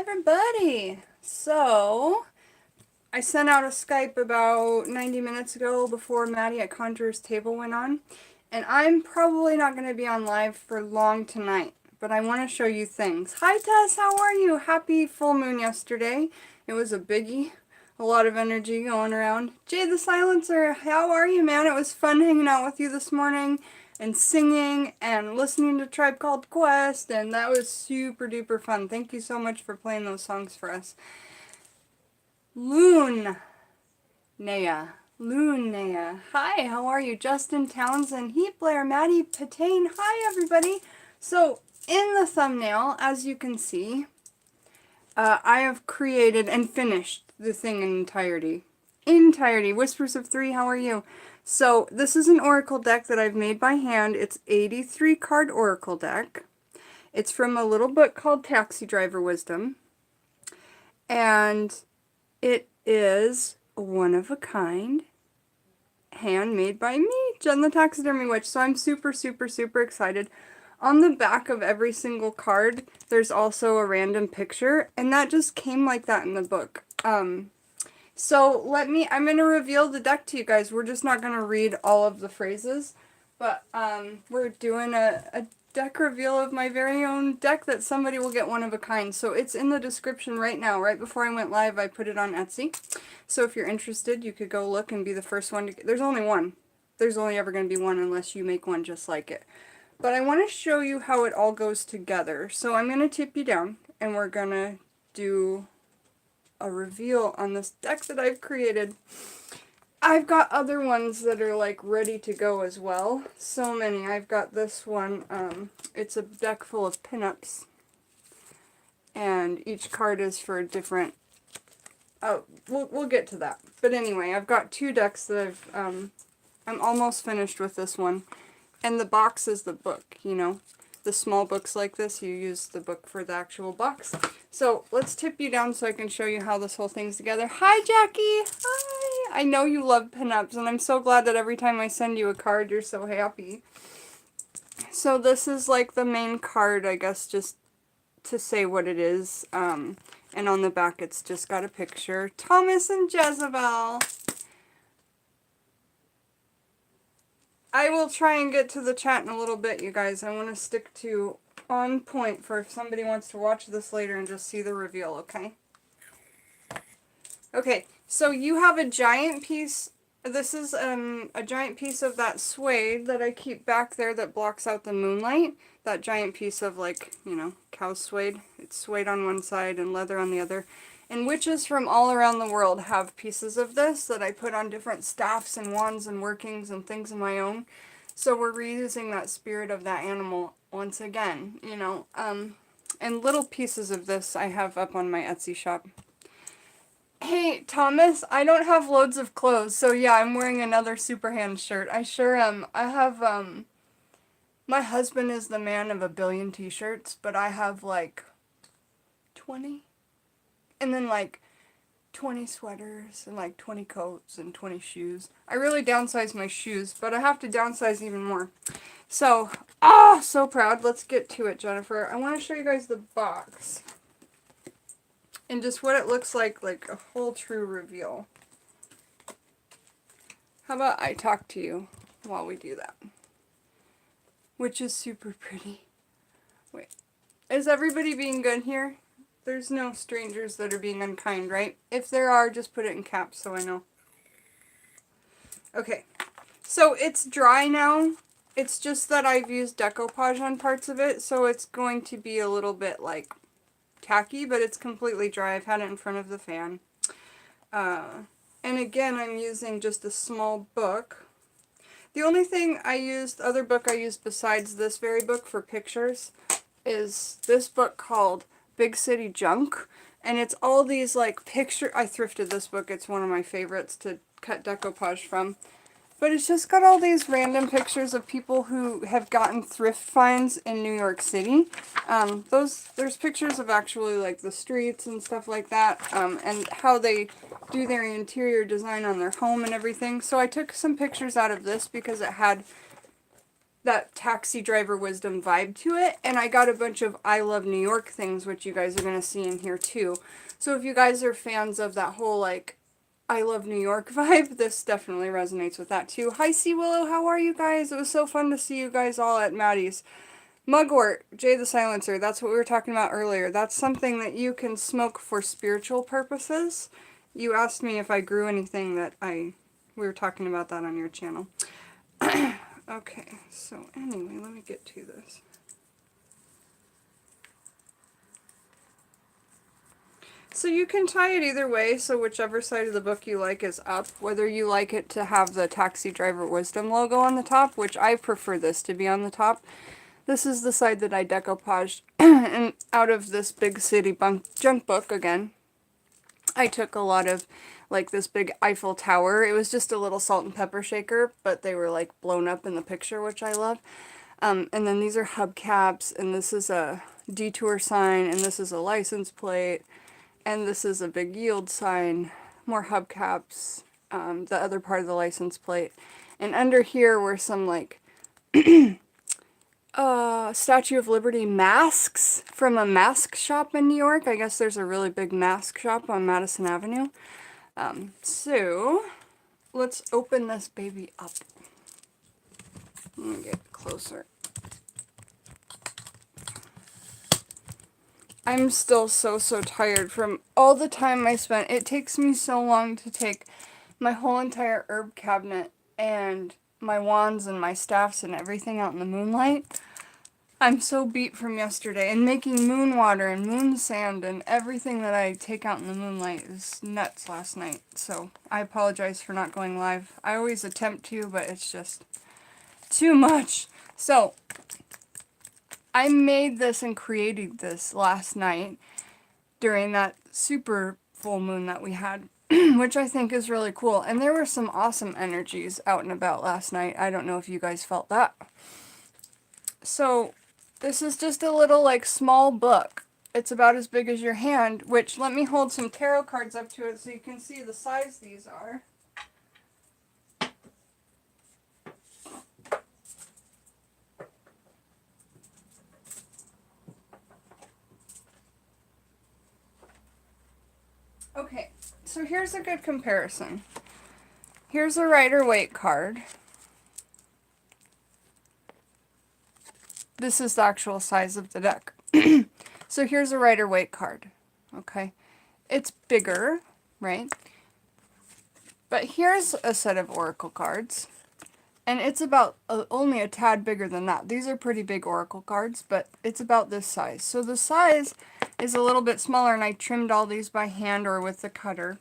everybody! So, I sent out a Skype about 90 minutes ago before Maddie at Conjurer's Table went on, and I'm probably not going to be on live for long tonight, but I want to show you things. Hi Tess, how are you? Happy full moon yesterday. It was a biggie. A lot of energy going around. Jay the Silencer, how are you, man? It was fun hanging out with you this morning and singing and listening to Tribe Called Quest, and that was super duper fun. Thank you so much for playing those songs for us. Loon Naya. Loon Naya. Hi, how are you? Justin Townsend, Heat Blair, Maddie Patane. Hi, everybody. So, in the thumbnail, as you can see, I have created and finished the thing in entirety. Whispers of Three, how are you? So, this is an oracle deck that I've made by hand. It's 83 card oracle deck. It's from a little book called Taxi Driver Wisdom. And it is one of a kind, handmade by me, Jen the Taxidermy Witch. So I'm super, super, super excited. On the back of every single card, there's also a random picture, and that just came like that in the book. So I'm going to reveal the deck to you guys. We're just not going to read all of the phrases, but we're doing a deck reveal of my very own deck that somebody will get one of a kind. So it's in the description right now. Right before I went live, I put it on Etsy. So if you're interested, you could go look and be the first one to get. There's only one. There's only ever going to be one unless you make one just like it. But I want to show you how it all goes together. So I'm going to tip you down, and we're going to do a reveal on this deck that I've created. I've got other ones that are like ready to go as well. So many. I've got this one. It's a deck full of pinups, and each card is for a different. Oh, we'll get to that. But anyway, I've got two decks that I'm almost finished with this one, and the box is the book. You know, the small books like this, you use the book for the actual box. So let's tip you down so I can show you how this whole thing's together. Hi, Jackie. Hi. I know you love pinups, and I'm so glad that every time I send you a card, you're so happy. So this is like the main card, I guess, just to say what it is. And on the back, it's just got a picture. Thomas and Jezebel. I will try and get to the chat in a little bit, you guys. I want to stick to on point for if somebody wants to watch this later and just see the reveal, okay? Okay, so you have a giant piece. This is a giant piece of that suede that I keep back there that blocks out the moonlight. That giant piece of, like, you know, cow suede. It's suede on one side and leather on the other. And witches from all around the world have pieces of this that I put on different staffs and wands and workings and things of my own. So we're reusing that spirit of that animal once again, you know. And little pieces of this I have up on my Etsy shop. Hey, Thomas, I don't have loads of clothes, so yeah, I'm wearing another Superhand shirt. I sure am. I have, my husband is the man of a billion t-shirts, but I have like 20. And then like 20 sweaters and like 20 coats and 20 shoes. I really downsized my shoes, but I have to downsize even more. So, so proud. Let's get to it, Jennifer. I want to show you guys the box. And just what it looks like a whole true reveal. How about I talk to you while we do that? Which is super pretty. Wait, is everybody being good here? There's no strangers that are being unkind, right? If there are, just put it in caps so I know. Okay, so it's dry now. It's just that I've used decoupage on parts of it, so it's going to be a little bit like tacky, but it's completely dry. I've had it in front of the fan. And again, I'm using just a small book. The only thing other book I used besides this very book for pictures is this book called Big City Junk, and it's all these like I thrifted this book. It's one of my favorites to cut decoupage from, but it's just got all these random pictures of people who have gotten thrift finds in New York City. There's pictures of actually like the streets and stuff like that, and how they do their interior design on their home and everything. So I took some pictures out of this because it had that taxi driver wisdom vibe to it. And I got a bunch of I Love New York things, which you guys are going to see in here too. So if you guys are fans of that whole like I Love New York vibe, this definitely resonates with that too. Hi Sea Willow, how are you guys? It was so fun to see you guys all at Maddie's. Mugwort, Jay the Silencer, that's what we were talking about earlier. That's something that you can smoke for spiritual purposes. You asked me if I grew anything that we were talking about that on your channel. Okay, so anyway, let me get to this. So you can tie it either way, so whichever side of the book you like is up. Whether you like it to have the Taxi Driver Wisdom logo on the top, which I prefer this to be on the top. This is the side that I decoupaged and out of this Big City Junk book again. I took a lot of like this big Eiffel Tower. It was just a little salt and pepper shaker, but they were like blown up in the picture, which I love. And then these are hubcaps, and this is a detour sign, and this is a license plate, and this is a big yield sign, more hubcaps, the other part of the license plate. And under here were some like Statue of Liberty masks from a mask shop in New York. I guess there's a really big mask shop on Madison Avenue. So let's open this baby up. Let me get closer. I'm still so tired from all the time I spent. It takes me so long to take my whole entire herb cabinet and my wands and my staffs and everything out in the moonlight. I'm so beat from yesterday, and making moon water and moon sand and everything that I take out in the moonlight is nuts last night. So I apologize for not going live. I always attempt to, but it's just too much. So I made this and created this last night during that super full moon that we had, which I think is really cool. And there were some awesome energies out and about last night. I don't know if you guys felt that. So this is just a little like small book. It's about as big as your hand, which let me hold some tarot cards up to it so you can see the size these are. Okay, so here's a good comparison. Here's a Rider-Waite card. This is the actual size of the deck. So here's a Rider-Waite card. Okay, it's bigger, right? But here's a set of oracle cards. And it's about only a tad bigger than that. These are pretty big oracle cards, but it's about this size. So the size is a little bit smaller, and I trimmed all these by hand or with the cutter.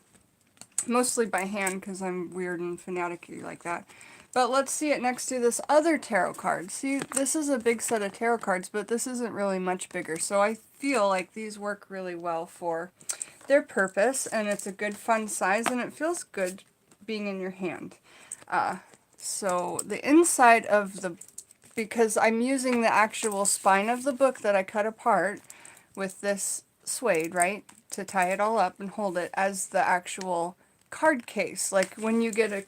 Mostly by hand because I'm weird and fanatic-y like that. But let's see it next to this other tarot card. See, this is a big set of tarot cards, but this isn't really much bigger. So I feel like these work really well for their purpose, and it's a good fun size, and it feels good being in your hand. So the inside of the, because I'm using the actual spine of the book that I cut apart with this suede, right, to tie it all up and hold it as the actual card case. Like when you get a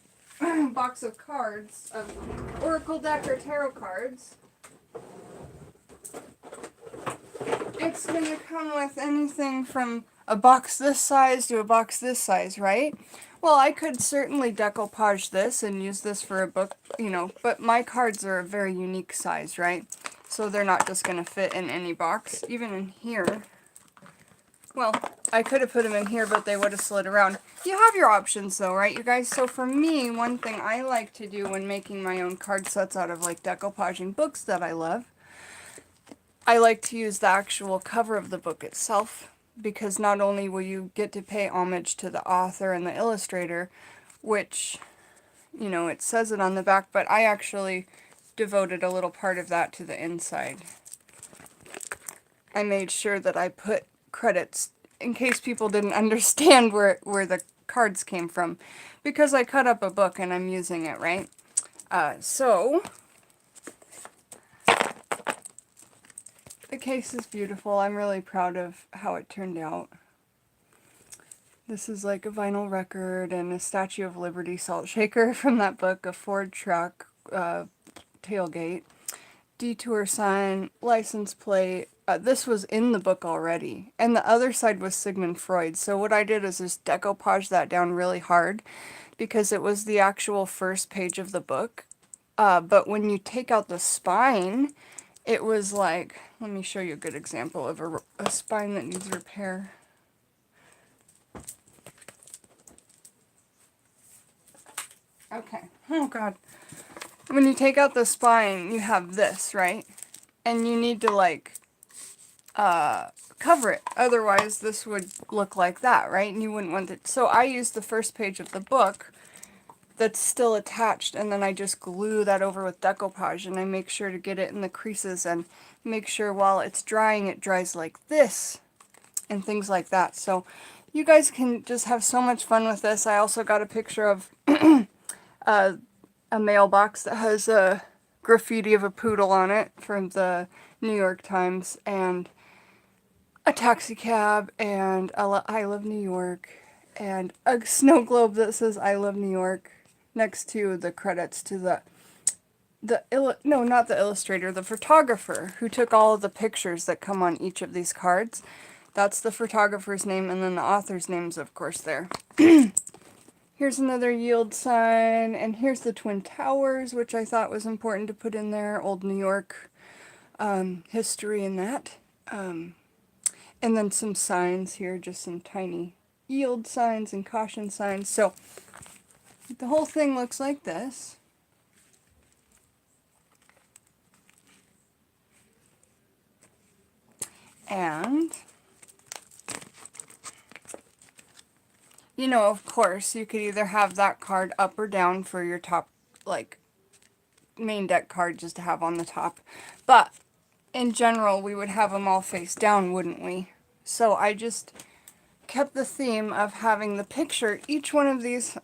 box of cards, of Oracle deck or tarot cards, it's going to come with anything from a box this size to a box this size, right? Well, I could certainly decoupage this and use this for a book, you know, but my cards are a very unique size, right? So they're not just going to fit in any box, even in here. Well, I could have put them in here, but they would have slid around. You have your options though, right, you guys? So for me, one thing I like to do when making my own card sets out of like decoupaging books that I love, I like to use the actual cover of the book itself, because not only will you get to pay homage to the author and the illustrator, which, you know, it says it on the back, but I actually devoted a little part of that to the inside. I made sure that I put credits in case people didn't understand where the cards came from, because I cut up a book and I'm using it, right? So the case is beautiful. I'm really proud of how it turned out. This is like a vinyl record and a Statue of Liberty salt shaker from that book, a Ford truck tailgate. detour sign, license plate. This was in the book already. And the other side was Sigmund Freud. So what I did is just decoupage that down really hard because it was the actual first page of the book. But when you take out the spine, it was like, let me show you a good example of a spine that needs repair. Okay. Oh, God. When you take out the spine, you have this, right? And you need to, like, cover it. Otherwise, this would look like that, right? And you wouldn't want it. So I used the first page of the book that's still attached, and then I just glue that over with decoupage, and I make sure to get it in the creases and make sure while it's drying, it dries like this and things like that. So you guys can just have so much fun with this. I also got a picture of a mailbox that has a graffiti of a poodle on it from the New York Times, and a taxi cab, and I love New York, and a snow globe that says I love New York next to the credits to not the illustrator, the photographer who took all of the pictures that come on each of these cards. That's the photographer's name, and then the author's name's of course there. Here's another yield sign, and here's the Twin Towers, which I thought was important to put in there, old New York history in that. And then some signs here, just some tiny yield signs and caution signs. So the whole thing looks like this. And, you know, of course, you could either have that card up or down for your top, like, main deck card just to have on the top. But in general, we would have them all face down, wouldn't we? So I just kept the theme of having the picture. Each one of these,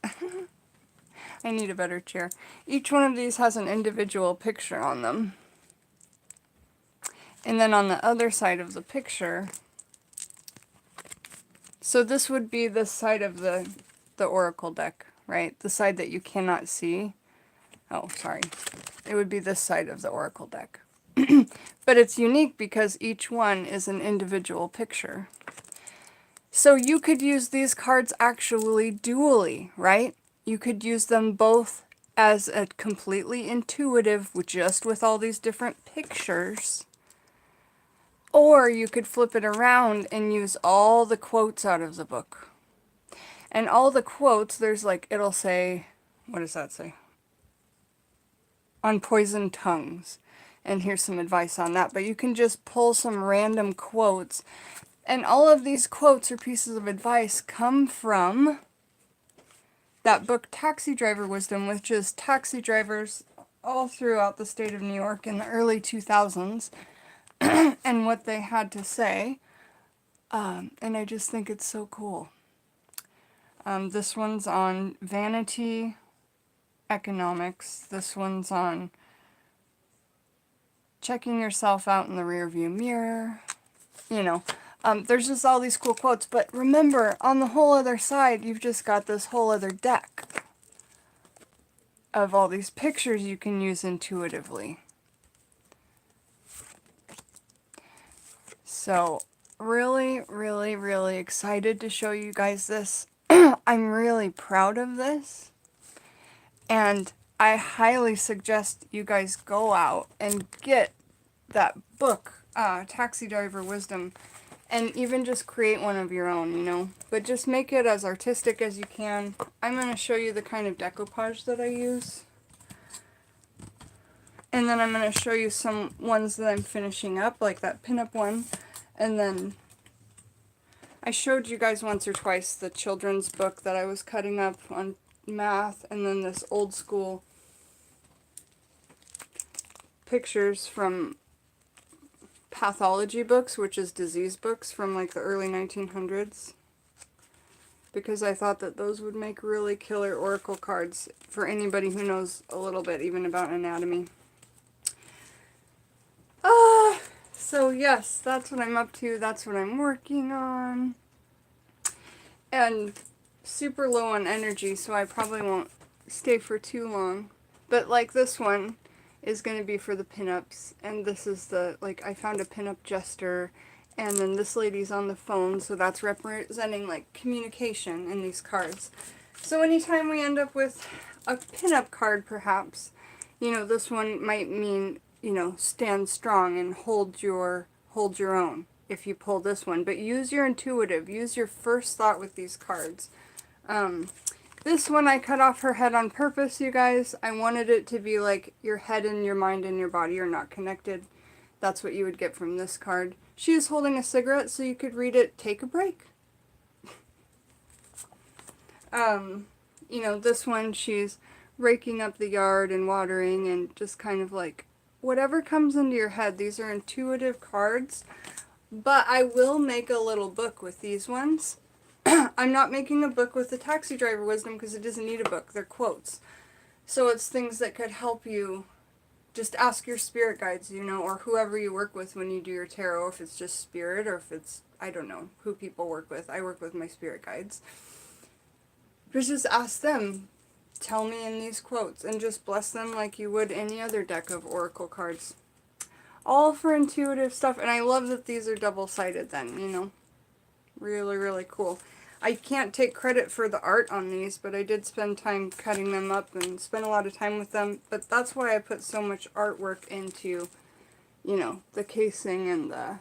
I need a better chair. Each one of these has an individual picture on them. And then on the other side of the picture, so this would be the side of the Oracle deck, right? The side that you cannot see. Oh, sorry. It would be this side of the Oracle deck. But it's unique because each one is an individual picture. So you could use these cards actually dually, right? You could use them both as a completely intuitive, with all these different pictures. Or you could flip it around and use all the quotes out of the book. And all the quotes, there's like, it'll say, what does that say? On poisoned tongues. And here's some advice on that. But you can just pull some random quotes. And all of these quotes or pieces of advice come from that book, Taxi Driver Wisdom, which is taxi drivers all throughout the state of New York in the early 2000s. And what they had to say, and I just think it's so cool. This one's on vanity economics. This one's on checking yourself out in the rearview mirror. You know, there's just all these cool quotes. But remember, on the whole other side, you've just got this whole other deck of all these pictures you can use intuitively. So, really, really, really excited to show you guys this. I'm really proud of this. And I highly suggest you guys go out and get that book, Taxi Driver Wisdom, and even just create one of your own, you know. But just make it as artistic as you can. I'm going to show you the kind of decoupage that I use. And then I'm going to show you some ones that I'm finishing up, like that pinup one. And then I showed you guys once or twice the children's book that I was cutting up on math, and then this old school pictures from pathology books, which is disease books from like the early 1900s. Because I thought that those would make really killer oracle cards for anybody who knows a little bit even about anatomy. So yes, that's what I'm up to. That's what I'm working on. And super low on energy, so I probably won't stay for too long. But like this one is going to be for the pinups, and this is the, like, I found a pinup jester, and then this lady's on the phone, so that's representing, like, communication in these cards. So anytime we end up with a pinup card, perhaps, you know, this one might mean, you know, stand strong and hold your own if you pull this one. But use your intuitive, use your first thought with these cards. This one I cut off her head on purpose, you guys. I wanted it to be like your head and your mind and your body are not connected. That's what you would get from this card. She is holding a cigarette, so you could read it, take a break. You know, this one, she's raking up the yard and watering and just kind of like, whatever comes into your head. These are intuitive cards, but I will make a little book with these ones. I'm not making a book with the taxi driver wisdom because it doesn't need a book. They're quotes. So it's things that could help you. Just ask your spirit guides, you know, or whoever you work with when you do your tarot, if it's just spirit or if it's, I don't know, who people work with. I work with my spirit guides. But just ask them, tell me in these quotes, and just bless them like you would any other deck of oracle cards. All for intuitive stuff, and I love that these are double-sided then, you know. Really, really cool. I can't take credit for the art on these, but I did spend time cutting them up and spend a lot of time with them. But that's why I put so much artwork into, you know, the casing and the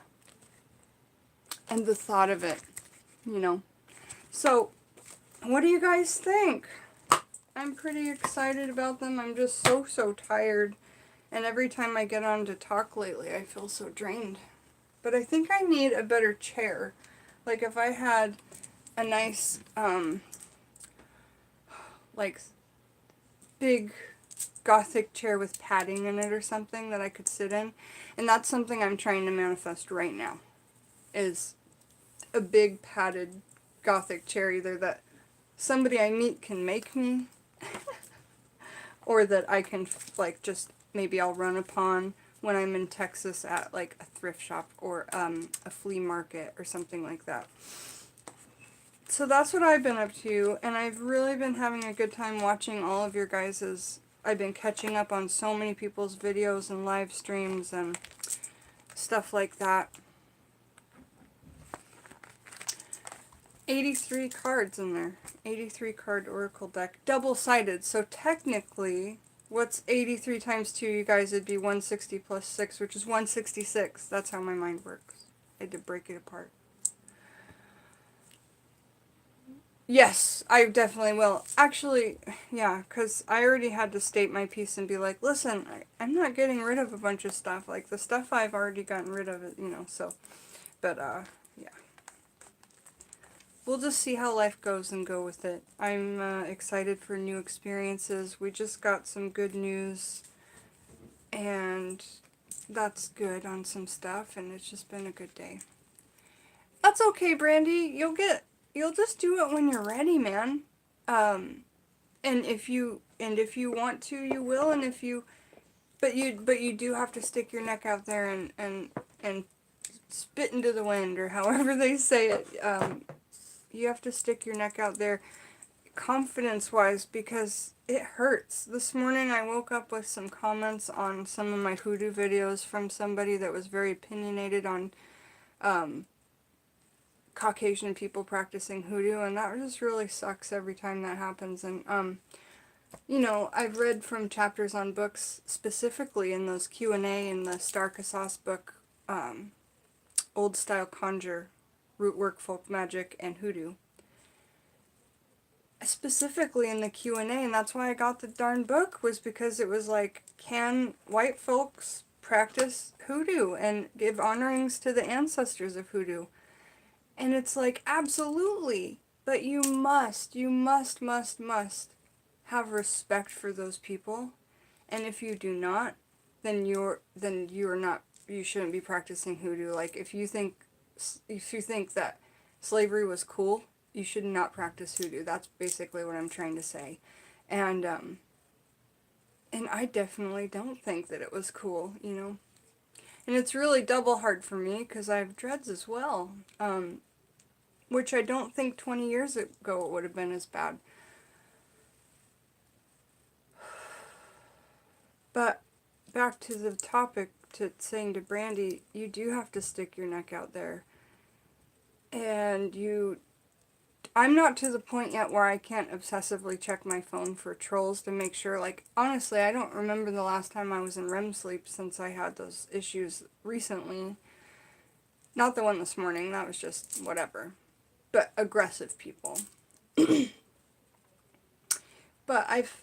thought of it, you know. So, what do you guys think? I'm pretty excited about them. I'm just so tired. And every time I get on to talk lately, I feel so drained. But I think I need a better chair. Like if I had a nice, like, big gothic chair with padding in it or something that I could sit in. And that's something I'm trying to manifest right now. Is a big padded gothic chair, either that somebody I meet can make me, or that I can, like, just, maybe I'll run upon when I'm in Texas at, like, a thrift shop or a flea market or something like that. So that's what I've been up to, and I've really been having a good time watching all of your guys's. I've been catching up on so many people's videos and live streams and stuff like that. 83 cards in there. 83 card oracle deck. Double-sided. So technically, what's 83 times 2, you guys? It'd be 160 plus 6, which is 166. That's how my mind works. I had to break it apart. Yes, I definitely will. Actually, yeah, because I already had to state my piece and be like, listen, I'm not getting rid of a bunch of stuff. Like, the stuff I've already gotten rid of, you know, so. But, yeah. We'll just see how life goes and go with it. I'm excited for new experiences. We just got some good news, and that's good on some stuff, and it's just been a good day. That's okay, Brandy. You'll just do it when you're ready, man. And if you want to, you will, and if you, but you do have to stick your neck out there and spit into the wind, or however they say it. You have to stick your neck out there confidence-wise, because it hurts. This morning I woke up with some comments on some of my hoodoo videos from somebody that was very opinionated on Caucasian people practicing hoodoo, and that just really sucks every time that happens. And you know, I've read from chapters on books, specifically in those Q&A in the Star Casas book, Old Style Conjure, Rootwork, Folk Magic, and Hoodoo. Specifically in the Q&A, and that's why I got the darn book, was because it was like, can white folks practice hoodoo and give honorings to the ancestors of hoodoo? And it's like, absolutely, but you must have respect for those people. And if you do not, then you shouldn't be practicing hoodoo. Like, if you think that slavery was cool, you should not practice hoodoo. That's basically what I'm trying to say. And I definitely don't think that it was cool, you know. And it's really double hard for me because I have dreads as well, which I don't think 20 years ago it would have been as bad. But back to the topic, to saying to Brandy, you do have to stick your neck out there. And I'm not to the point yet where I can't obsessively check my phone for trolls to make sure, like, honestly, I don't remember the last time I was in REM sleep since I had those issues recently. Not the one this morning, that was just whatever. But aggressive people. But I've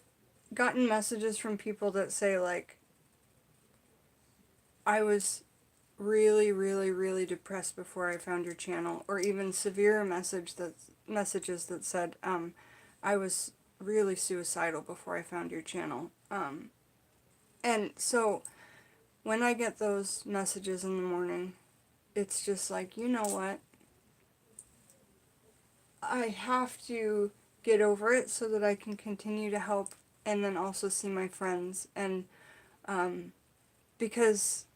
gotten messages from people that say, like, I was really, really, really depressed before I found your channel, or even severe messages that said, I was really suicidal before I found your channel. And so, when I get those messages in the morning, it's just like, you know what? I have to get over it so that I can continue to help and then also see my friends. And because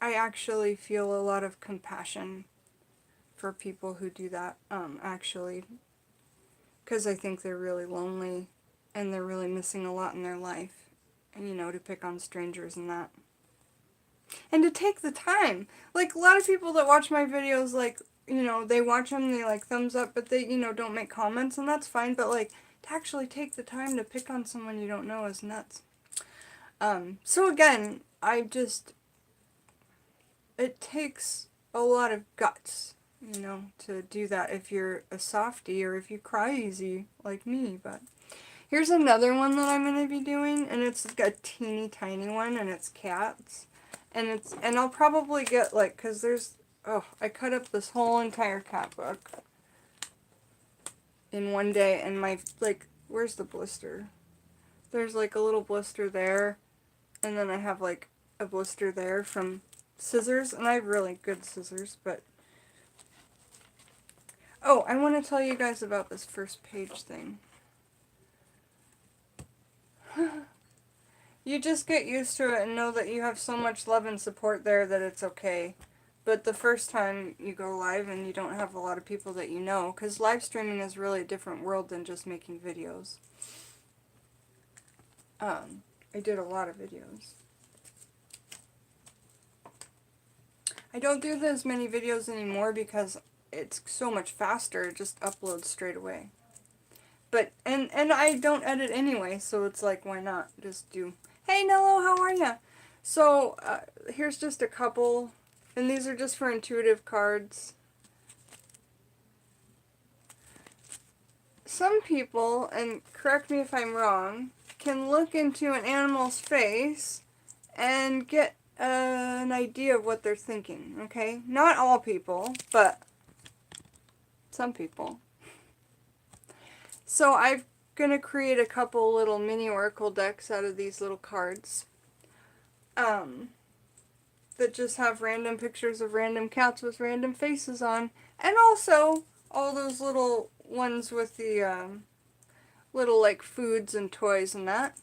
I actually feel a lot of compassion for people who do that, actually. Because I think they're really lonely and they're really missing a lot in their life. And, you know, to pick on strangers and that. And to take the time. Like, a lot of people that watch my videos, like, you know, they watch them, they like thumbs up, but they, you know, don't make comments, and that's fine. But, like, to actually take the time to pick on someone you don't know is nuts. So again, it takes a lot of guts, you know, to do that if you're a softie or if you cry easy like me. But here's another one that I'm going to be doing, and it's a teeny tiny one, and it's cats. And I'll probably get, like, because I cut up this whole entire cat book in one day, and where's the blister? There's, like, a little blister there, and then I have, like, a blister there from scissors, and I have really good scissors, but... Oh, I want to tell you guys about this first page thing. You just get used to it and know that you have so much love and support there that it's okay. But the first time you go live and you don't have a lot of people that you know, because live streaming is really a different world than just making videos. I did a lot of videos. I don't do as many videos anymore because it's so much faster, it just uploads straight away. But, and I don't edit anyway, so it's like, why not just do... Hey, Nello, how are ya? So, here's just a couple, and these are just for intuitive cards. Some people, and correct me if I'm wrong, can look into an animal's face and get an idea of what they're thinking, okay? Not all people, but some people. So I'm going to create a couple little mini oracle decks out of these little cards. That just have random pictures of random cats with random faces on. And also all those little ones with the little like foods and toys and that.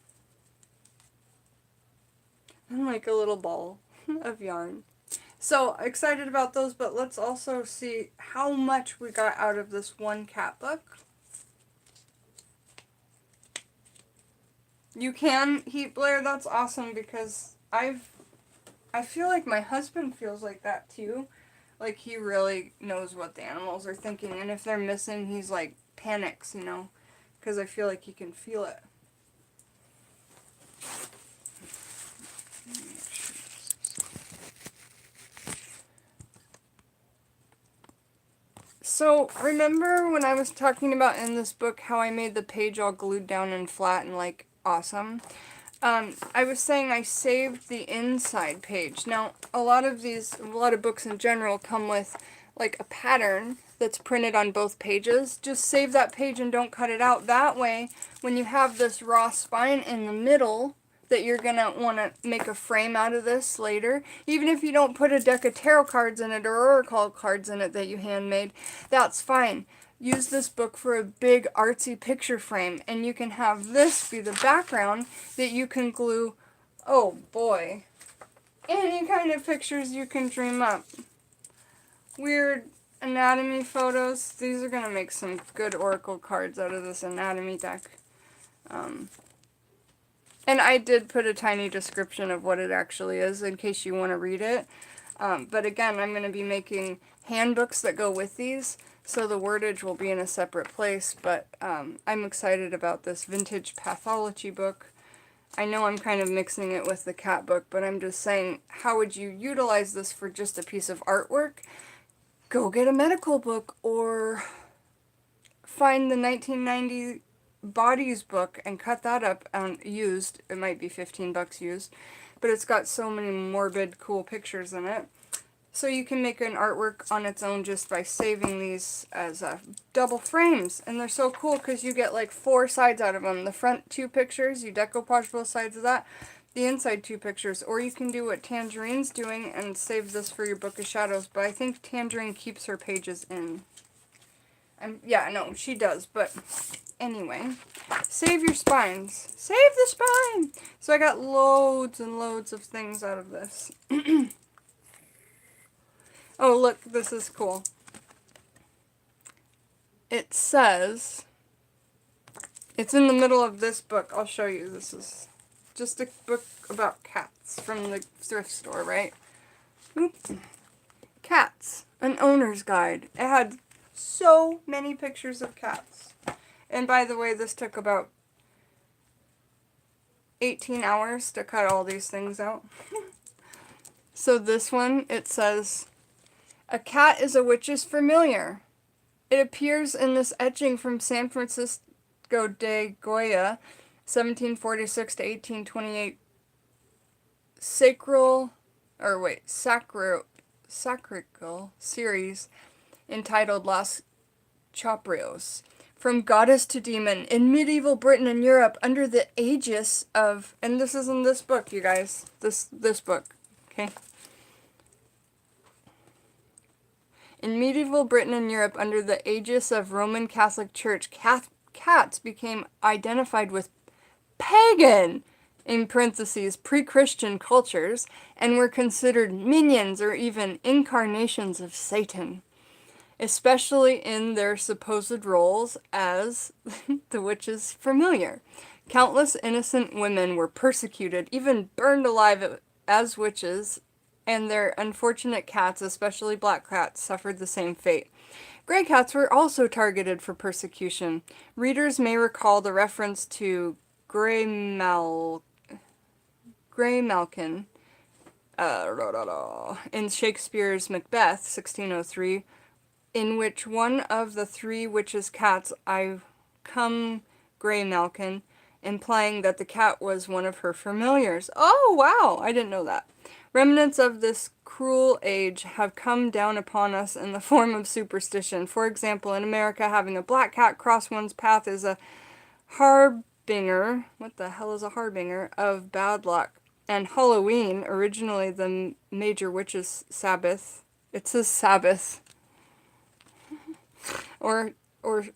And like a little ball of yarn. So excited about those, but let's also see how much we got out of this one cat book. You can heat Blair, that's awesome, because I feel like my husband feels like that too. Like he really knows what the animals are thinking, and if they're missing, he's like panics, you know, because I feel like he can feel it. So, remember when I was talking about in this book how I made the page all glued down and flat and like awesome? I was saying I saved the inside page. Now, a lot of books in general come with like a pattern that's printed on both pages. Just save that page and don't cut it out. That way, when you have this raw spine in the middle, that you're going to want to make a frame out of this later. Even if you don't put a deck of tarot cards in it or oracle cards in it that you handmade, that's fine. Use this book for a big artsy picture frame, and you can have this be the background that you can glue, oh boy, any kind of pictures you can dream up. Weird anatomy photos. These are going to make some good oracle cards out of this anatomy deck. And I did put a tiny description of what it actually is in case you want to read it. But again, I'm going to be making handbooks that go with these, so the wordage will be in a separate place. But I'm excited about this vintage pathology book. I know I'm kind of mixing it with the cat book, but I'm just saying, how would you utilize this for just a piece of artwork? Go get a medical book, or find the 1990 Bodies book and cut that up used. It might be 15 bucks used, but it's got so many morbid, cool pictures in it. So you can make an artwork on its own just by saving these as double frames. And they're so cool because you get like 4 sides out of them. The front 2 pictures, you decoupage both sides of that. The inside 2 pictures. Or you can do what Tangerine's doing and save this for your Book of Shadows. But I think Tangerine keeps her pages in. Yeah, no, she does. But anyway, save your spines. Save the spine! So I got loads and loads of things out of this. Oh, look, this is cool. It says, it's in the middle of this book. I'll show you. This is just a book about cats from the thrift store, right? Oop. Cats, an owner's guide. It had so many pictures of cats. And by the way, this took about 18 hours to cut all these things out. So this one, it says, a cat is a witch's familiar. It appears in this etching from San Francisco de Goya, 1746 to 1828, sacral series entitled Las Choprios. From goddess to demon, in medieval Britain and Europe, under the aegis of, and this is in this book, you guys, this book, okay? In medieval Britain and Europe, under the aegis of Roman Catholic Church, cats became identified with pagan, in parentheses, pre-Christian cultures, and were considered minions or even incarnations of Satan, especially in their supposed roles as the witch's familiar. Countless innocent women were persecuted, even burned alive as witches, and their unfortunate cats, especially black cats, suffered the same fate. Gray cats were also targeted for persecution. Readers may recall the reference to Graymalkin in Shakespeare's Macbeth, 1603, in which one of the 3 witches' cats, I come Graymalkin, implying that the cat was one of her familiars. Oh, wow! I didn't know that. Remnants of this cruel age have come down upon us in the form of superstition. For example, in America, having a black cat cross one's path is a harbinger. What the hell is a harbinger? Of bad luck. And Halloween, originally the major witches' Sabbath. It says Sabbath. or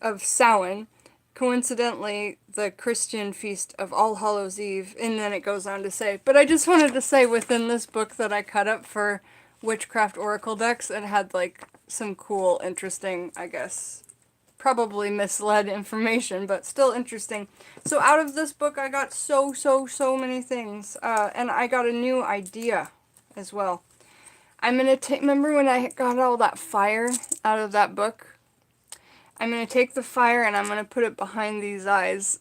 of Samhain. Coincidentally, the Christian feast of All Hallows Eve, and then it goes on to say, but I just wanted to say within this book that I cut up for Witchcraft Oracle decks, it had like some cool, interesting, I guess, probably misled information, but still interesting. So out of this book, I got so many things, and I got a new idea as well. I'm going to take, remember when I got all that fire out of that book? I'm going to take the fire and I'm going to put it behind these eyes.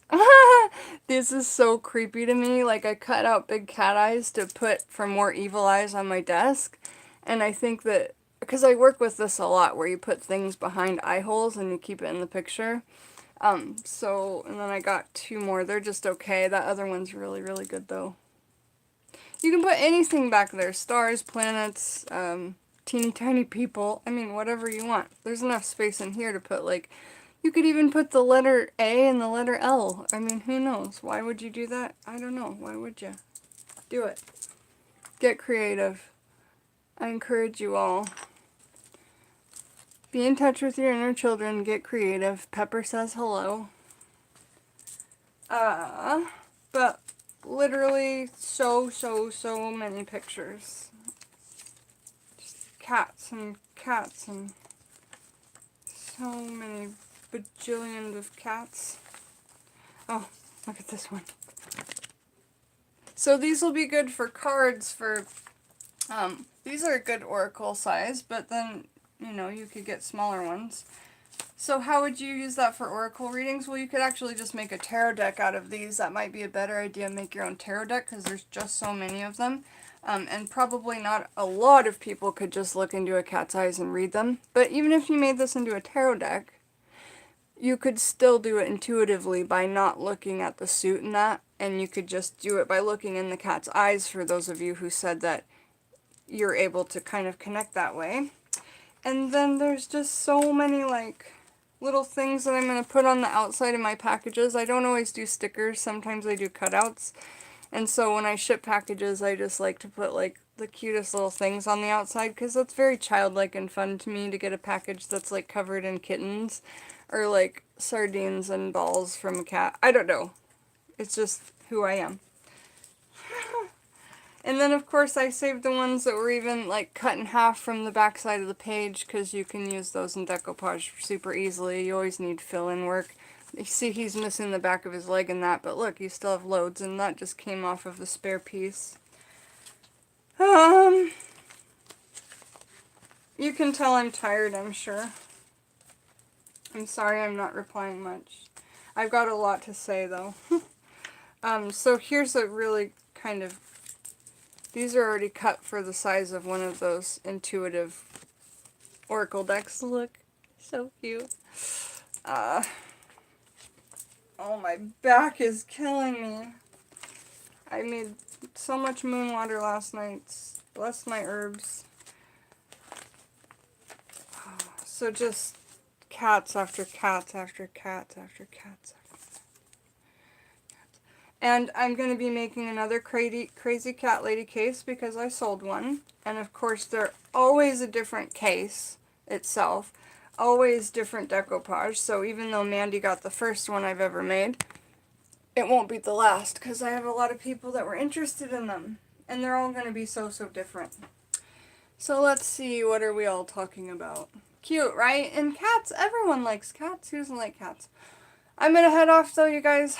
This is so creepy to me. Like, I cut out big cat eyes to put for more evil eyes on my desk. And I think that, because I work with this a lot, where you put things behind eye holes and you keep it in the picture. And then I got 2 more. They're just okay. That other one's really good, though. You can put anything back there. Stars, planets, teeny tiny people. I mean, whatever you want. There's enough space in here to put, like, you could even put the letter A and the letter L. I mean, who knows? Why would you do that? I don't know. Why would you? Do it. Get creative. I encourage you all. Be in touch with your inner children. Get creative. Pepper says hello. But literally so many pictures. Cats and so many bajillions of cats. Oh, look at this one. So these will be good for cards for, these are a good oracle size, but then, you know, you could get smaller ones. So how would you use that for oracle readings? Well, you could actually just make a tarot deck out of these. That might be a better idea, make your own tarot deck, because there's just so many of them. And probably not a lot of people could just look into a cat's eyes and read them. But even if you made this into a tarot deck, you could still do it intuitively by not looking at the suit and that. And you could just do it by looking in the cat's eyes, for those of you who said that you're able to kind of connect that way. And then there's just so many, like, little things that I'm going to put on the outside of my packages. I don't always do stickers. Sometimes I do cutouts. And so when I ship packages, I just like to put, like, the cutest little things on the outside, because that's very childlike and fun to me to get a package that's, like, covered in kittens or, like, sardines and balls from a cat. I don't know. It's just who I am. And then, of course, I saved the ones that were even, like, cut in half from the back side of the page, because you can use those in decoupage super easily. You always need fill-in work. You see he's missing the back of his leg in that, but look, you still have loads, and that just came off of the spare piece. You can tell I'm tired, I'm sure. I'm sorry I'm not replying much. I've got a lot to say, though. So here's a really kind of... These are already cut for the size of one of those intuitive oracle decks. Look, so cute. Oh, my back is killing me. I made so much moon water last night. Bless my herbs. So just cats after cats after cats after cats. And I'm going to be making another crazy cat lady case, because I sold one. And of course they're always a different case itself. Always different decoupage. So even though Mandy got the first one I've ever made, it won't be the last, because I have a lot of people that were interested in them. And they're all going to be so different. So let's see, what are we all talking about? Cute, right? And cats, everyone likes cats. Who doesn't like cats? I'm going to head off though, you guys.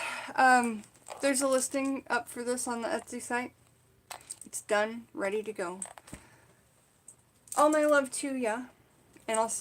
There's a listing up for this on the Etsy site. It's done, ready to go. All my love to ya, and I'll see